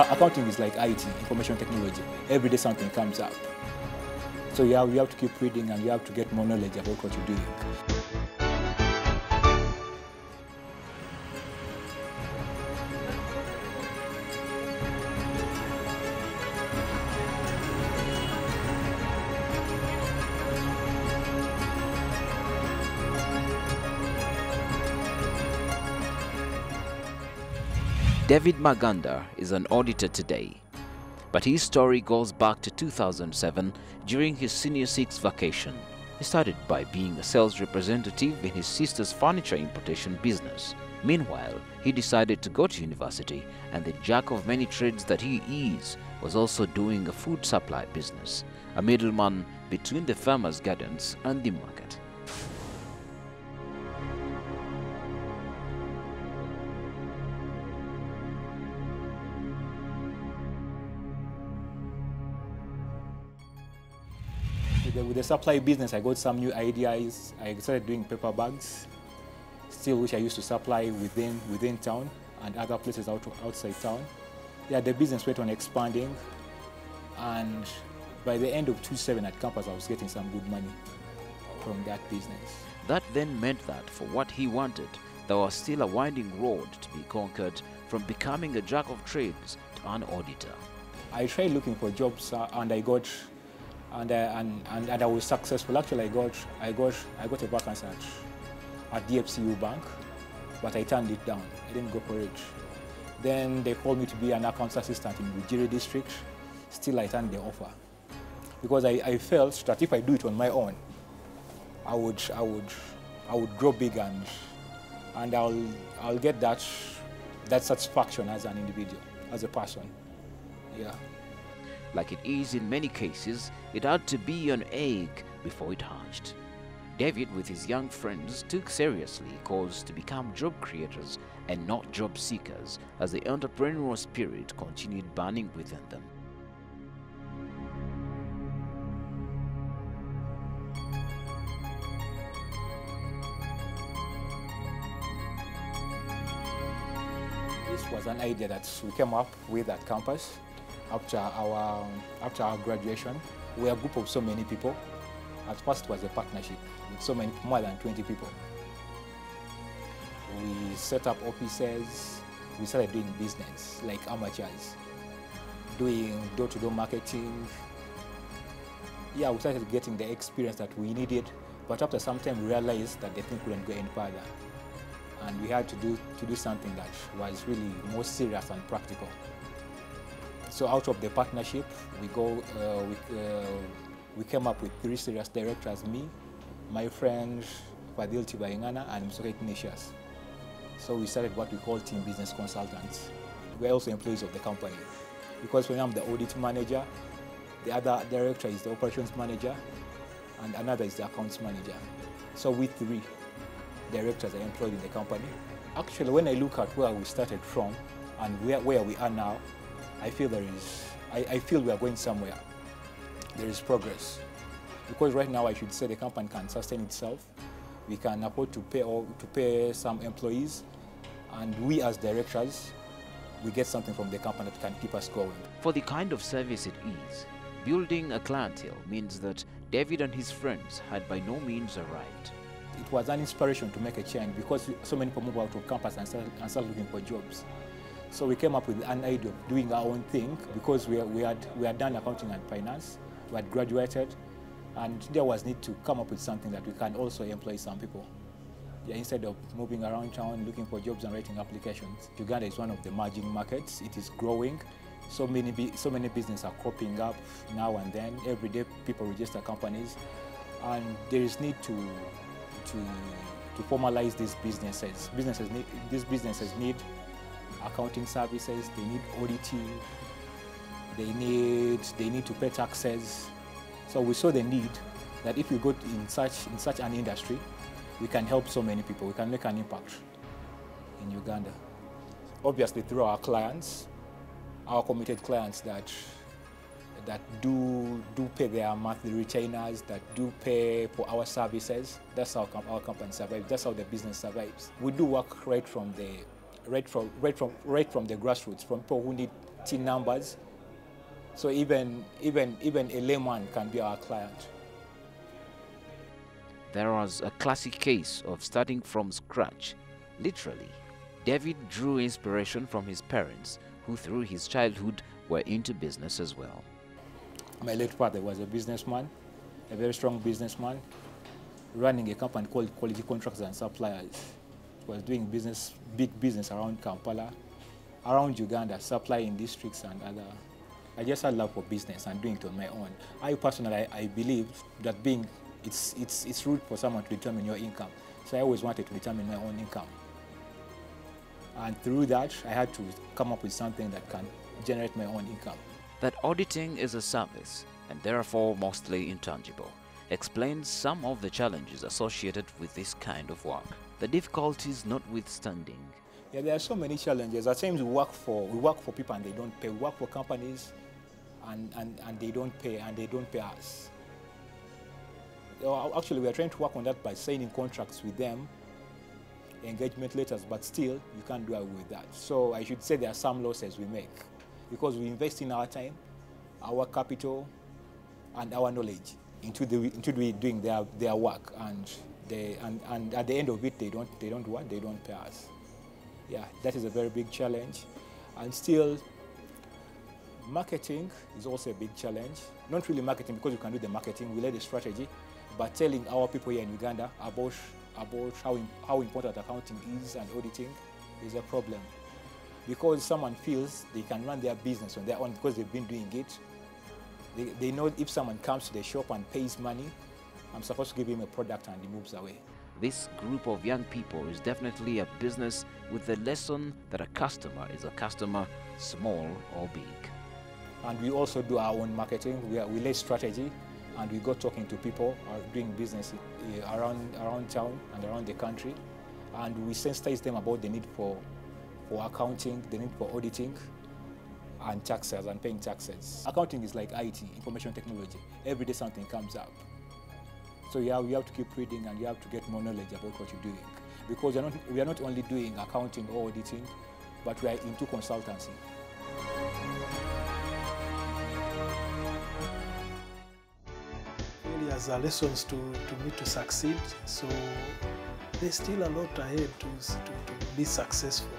accounting is like IT, information technology. Every day something comes up. So you have to keep reading and you have to get more knowledge about what you're doing. David Maganda is an auditor today, but his story goes back to 2007 during his senior six vacation. He started by being a sales representative in his sister's furniture importation business. Meanwhile, he decided to go to university, and the jack of many trades that he is was also doing a food supply business, a middleman between the farmer's gardens and the market. With the supply business, I got some new ideas. I started doing paper bags, still which I used to supply within town and other places outside town. Yeah, the business went on expanding, and by the end of 2007 at campus, I was getting some good money from that business. That then meant that for what he wanted, there was still a winding road to be conquered from becoming a jack of trades to an auditor. I tried looking for jobs and I got. And I was successful. Actually, I got a vacancy at DFCU Bank, but I turned it down. I didn't go for it. Then they called me to be an accounts assistant in Bujiri district. Still, I turned the offer because I felt that if I do it on my own, I would grow big and I'll get that satisfaction as an individual, as a person. Yeah. Like it is in many cases, it had to be an egg before it hatched. David, with his young friends, took seriously calls to become job creators and not job seekers, as the entrepreneurial spirit continued burning within them. This was an idea that we came up with at campus. After our graduation, we were a group of so many people. At first, it was a partnership with more than 20 people. We set up offices. We started doing business like amateurs, doing door-to-door marketing. Yeah, we started getting the experience that we needed. But after some time, we realized that the thing couldn't go any further, and we had to do something that was really more serious and practical. So out of the partnership, we came up with 3 serious directors: me, my friend Fadil Tibaingana, and Mr. Ignatius. So we started what we call Tiim Business Consultants. We're also employees of the company, because when I'm the audit manager, the other director is the operations manager, and another is the accounts manager. So we 3 directors are employed in the company. Actually, when I look at where we started from and where we are now, I feel we are going somewhere. There is progress. Because right now I should say the company can sustain itself. We can afford to pay some employees, and we as directors, we get something from the company that can keep us going. For the kind of service it is, building a clientele means that David and his friends had by no means arrived. It was an inspiration to make a change because so many people move out of campus and start looking for jobs. So we came up with an idea of doing our own thing because we had done accounting and finance, we had graduated, and there was need to come up with something that we can also employ some people. Yeah, instead of moving around town looking for jobs and writing applications. Uganda is one of the emerging markets. It is growing. So many businesses are cropping up now and then. Every day people register companies, and there is need to formalize these businesses. These businesses need accounting services, they need auditing, they need to pay taxes. So we saw the need that if we go in such an industry, we can help so many people, we can make an impact in Uganda. Obviously through our clients, our committed clients that do pay their monthly retainers, that do pay for our services. That's how our company survives. That's how the business survives. We do work right from the grassroots, from people tin numbers. So even a layman can be our client. There was a classic case of starting from scratch, literally. David drew inspiration from his parents, who through his childhood were into business as well. My late father was a businessman, a very strong businessman, running a company called Quality Contracts and Suppliers. He was doing business, big business around Kampala, around Uganda, supplying districts and other. I just had love for business and doing it on my own. I personally, I believe that it's rude for someone to determine your income. So I always wanted to determine my own income. And through that, I had to come up with something that can generate my own income. That auditing is a service and therefore mostly intangible explains some of the challenges associated with this kind of work. The difficulties notwithstanding. Yeah, there are so many challenges. At times we work for people and they don't pay. We work for companies and they don't pay us. Actually, we are trying to work on that by signing contracts with them, engagement letters, but still you can't do away with that. So I should say there are some losses we make because we invest in our time, our capital, and our knowledge into doing their work, and at the end of it they don't pay us. Yeah, that is a very big challenge. And still, marketing is also a big challenge. Not really marketing because you can do the marketing, we lay the strategy, but telling our people here in Uganda about how important accounting is and auditing is a problem. Because someone feels they can run their business on their own because they've been doing it. They know if someone comes to the shop and pays money, I'm supposed to give him a product and he moves away. This group of young people is definitely a business with the lesson that a customer is a customer, small or big. And we also do our own marketing. We lay strategy and we go talking to people doing business around town and around the country. And we sensitize them about the need for accounting, the need for auditing, and taxes and paying taxes. Accounting is like IT, information technology. Every day something comes up. So you have to keep reading and you have to get more knowledge about what you're doing. Because we are not only doing accounting or auditing, but we are into consultancy. Failures are lessons to me to succeed. So there's still a lot ahead to be successful.